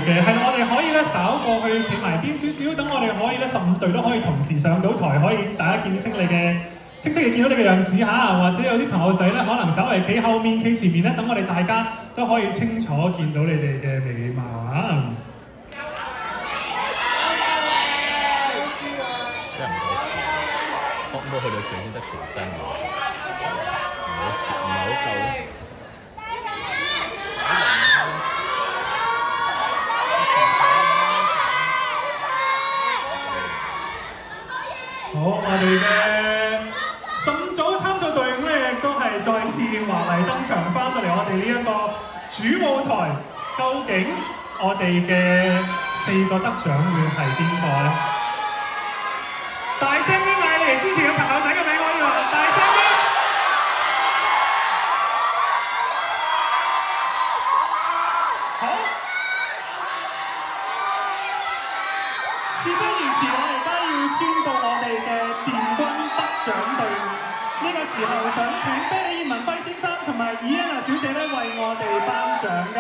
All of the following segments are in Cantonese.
嘅，係啦，我哋可以咧稍過去企埋邊少少，等我哋可以咧15隊都可以同時上到台，可以大家見清你嘅清晰地見到你嘅樣子嚇，或者有啲朋友仔咧可能稍微企後面、企前面咧，等我哋大家都可以清楚見到你哋嘅美貌啊！真係唔好笑，可唔可以去到最先得全身嘅？唔係好夠咧。好，我哋嘅15組參賽隊伍咧，亦都係再次華麗登場翻到嚟我哋呢一個主舞台。究竟我哋嘅4個得獎會係邊個咧？大聲啲嗌你嚟支持嘅朋友仔嘅名可以話大聲啲！好，事不宜遲，我哋而家要宣佈我哋嘅電軍得獎隊伍。呢個時候想請啤梨葉文輝先生同埋伊安娜小姐咧為我哋頒獎嘅。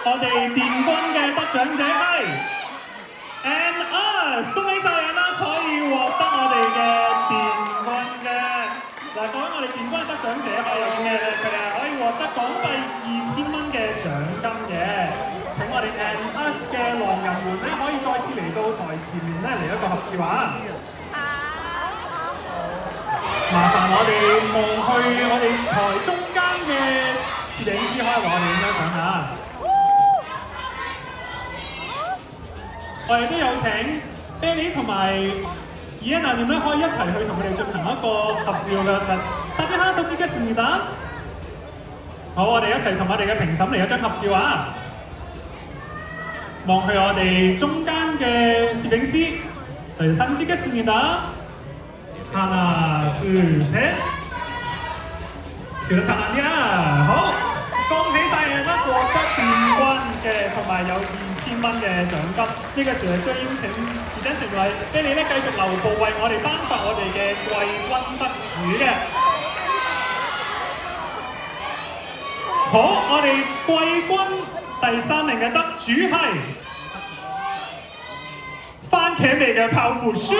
我哋電軍嘅得獎者係 And Us， 恭喜晒 And Us 可以獲得我哋嘅電軍嘅。嗱，講緊我哋電軍嘅得獎者可以有啲咩咧？佢哋係可以獲得港幣2000蚊嘅獎金嘅。請我哋 And Us 嘅狼人們咧，可以再次嚟到台前面咧嚟一個合照啊！麻煩我哋望去我哋台中間嘅攝影師，可以同我哋影張相嚇。我哋都有請 Billy 同埋 Iana 點咧，可以一齊去同佢哋進行一個合照嘅。撒隻蝦到自己時唔打。好，我哋一齊同我哋嘅評審嚟一張合照啊！望去我哋中間嘅攝影師，就係三支嘅時唔打。하나 둘 셋，笑得燦爛啲啊！好，恭喜晒人啦，獲得電軍嘅同埋有2000蚊嘅獎金。呢個時候亦都邀請而家成為俾你咧繼續留步為我哋頒發我哋嘅季軍得主嘅。好，我哋季軍第3名嘅得主係番茄味嘅泡芙 Shu。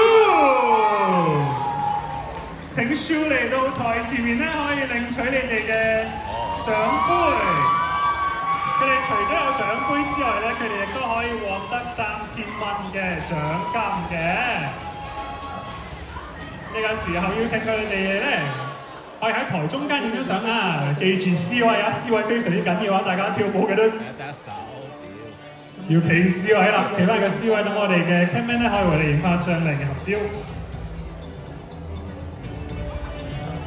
請 Shu 嚟到台前面咧，可以領取你哋嘅獎杯。佢哋除咗有獎杯之外咧，佢哋亦都可以獲得3000蚊嘅獎金嘅。呢個時候邀請佢哋咧，可以喺台中間影張相啊！記住 C 位啊，C 位非常之緊要啊！大家跳舞嘅都要企 C 位啦，企翻個 C 位，等我哋嘅 cameraman 咧可以為你影翻張靚嘅合照。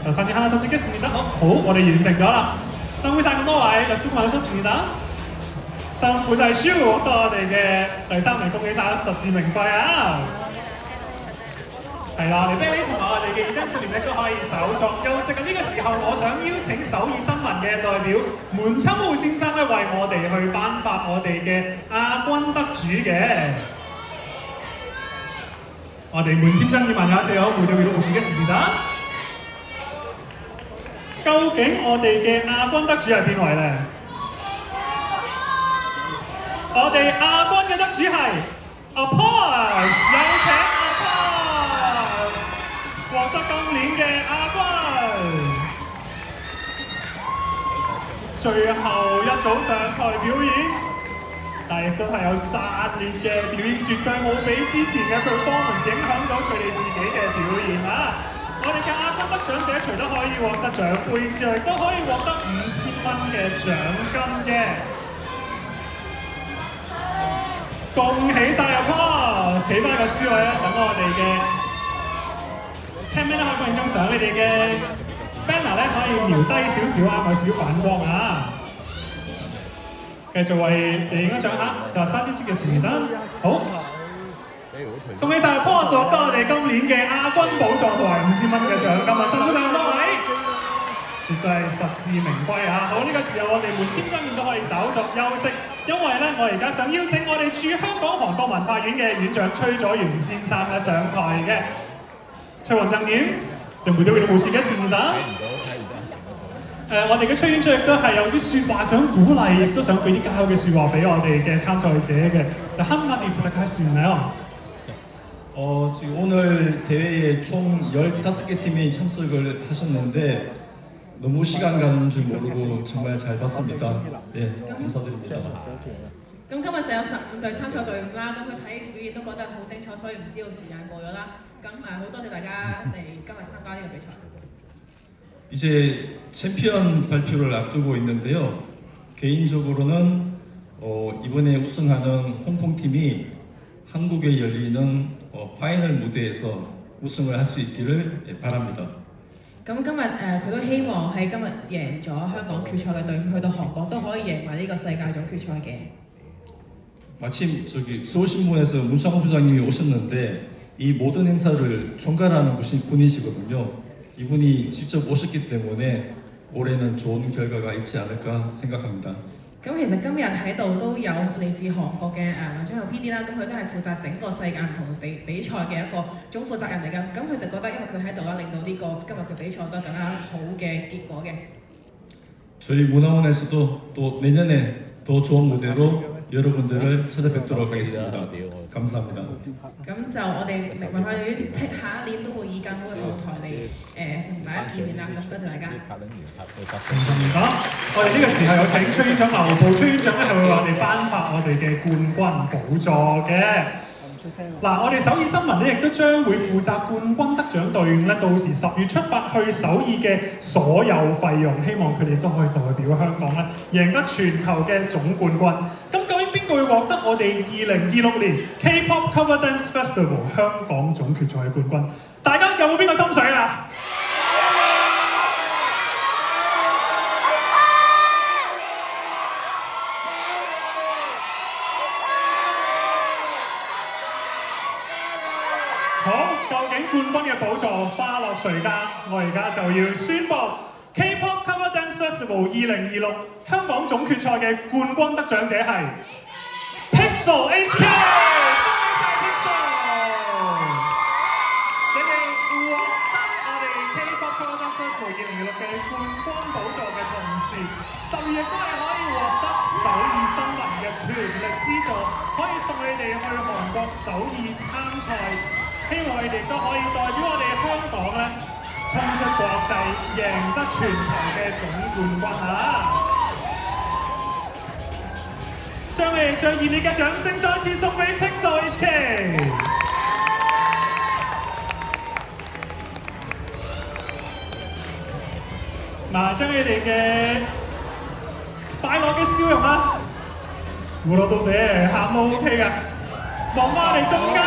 就3支哈拉多斯基士尼達，好，我哋完成咗啦。辛苦晒咁多位，就舒曼出士尼達，辛苦晒 Shu 獲得我哋嘅第3名，恭喜晒實至名歸啊！係啦，我哋啤梨同埋我哋嘅二燈少年咧都可以稍作休息。咁呢個時候，我想邀請首爾新聞嘅代表門秋浩先生咧，為我哋去頒發我哋嘅亞軍得主嘅。我哋門添真爾萬也四好，回到回到無事嘅士尼達。究竟我哋嘅亞軍得主係邊位咧？我哋亞軍嘅得主係 Apollos， 有請 Apollos 獲得今年嘅亞軍。最後一組上台表演，但亦都係有炸裂嘅表演，絕對冇俾之前嘅 performance 影響到佢哋自己嘅表現啊！我哋嘅亞軍得獎者除咗可以獲得獎杯之外，都可以獲得5000蚊嘅獎金嘅。恭喜晒Apollos，企翻個 C 位咧，等我哋嘅 cameraman 咧可以幫影張相，你哋嘅 banner 咧可以瞄低少少啊，有少少反光啊。繼續為你影張相嚇，就係3支嘅時間，好。恭喜晒 Apollos 獲得我哋今年嘅亞軍寶座同埋5000蚊嘅獎金啊！辛苦晒咁多位，絕對係實至名歸啊！好，呢個時候我哋門天真面都可以稍作休息，因為咧我而家想邀請我哋駐香港韓國文化院嘅院長崔佐元先生咧上台嘅。崔王贈言。就每隊會都冇事嘅事唔得。我哋嘅崔院長亦都係有啲説話想鼓勵，亦都想俾啲加油嘅説話俾我哋嘅參賽者嘅。就한마디 부탁할 수 있나요? 지금 오늘 대회에 총 15개 팀이 참석을 하셨는데 너무 시간 가는 줄 모르고 정말 잘 봤습니다. 네, 감사드립니다. 咁今日就有15隊參賽隊伍啦，咁佢睇表演都覺得好精彩，所以唔知道時間過咗啦。咁好多謝大家嚟今日參加呢個比賽。 이제 챔피언 발표를 앞두고 있는데요. 개인적으로는 이번에 우승하는 홍콩 팀이 한국에 열리는 파이널 무대에서 우승을 할 수 있기를 바랍니다. 咁今日佢都希望喺今日贏咗香港決賽嘅隊伍，去到韓國都可以贏埋呢個世界總決賽嘅。 마침 저기 서울신문에서 문창호 부장님이 오셨는데 이 모든 행사를 총괄하는 분이시거든요. 이분이 직접 오셨기 때문에 올해는 좋은 결과가 있지 않을까 생각합니다. 咁其實今日喺度都有嚟自韓國嘅張後 PD 啦，咁佢都係負責整個世界唔同比賽嘅一個總負責人嚟㗎。咁佢就覺得因為佢喺度啦，令到呢個今日嘅比賽都更加好嘅結果嘅。 저희 문화원에서도 또 내년에 더 좋은 무대로 여러분들을 찾아뵙도록 하겠습니다. 감사합니다. 咁就我哋文化院下一年都會以更好嘅舞台嚟同大家見面啦。咁多謝大家。我哋呢個時候有請崔院長留步，崔院長咧係會為我哋頒發我哋嘅冠軍寶座嘅。嗱，我哋首爾新聞咧亦都將會負責冠軍得獎隊伍咧，到時10月出發去首爾嘅所有費用，希望佢哋都可以代表香港咧贏得全球嘅總冠軍。咁究竟邊個會獲得我哋2026年 K-pop Cover Dance Festival 香港總決賽嘅冠軍？大家有冇邊個心水啊？ 好，究竟冠軍嘅寶座花落誰家？我而家就要宣布 K-pop Cover Dance Festival 2026香港總決賽嘅冠軍得獎者係 Pixel HK， 恭喜晒 Pixel！ 你哋獲得我哋 K-pop Cover Dance Festival 2026嘅冠軍寶座嘅同時，10月亦都係可以獲得首爾新聞嘅全力資助，可以送你哋去韓國首爾參賽。 希望你哋都可以代表我哋香港咧，衝出國際，贏得全球嘅總冠軍啊！將你哋最熱烈嘅掌聲再次送俾 Pixel HK。嗱，將你哋嘅快樂嘅笑容啦，胡落到地喊都 OK 㗎，望翻我哋中間。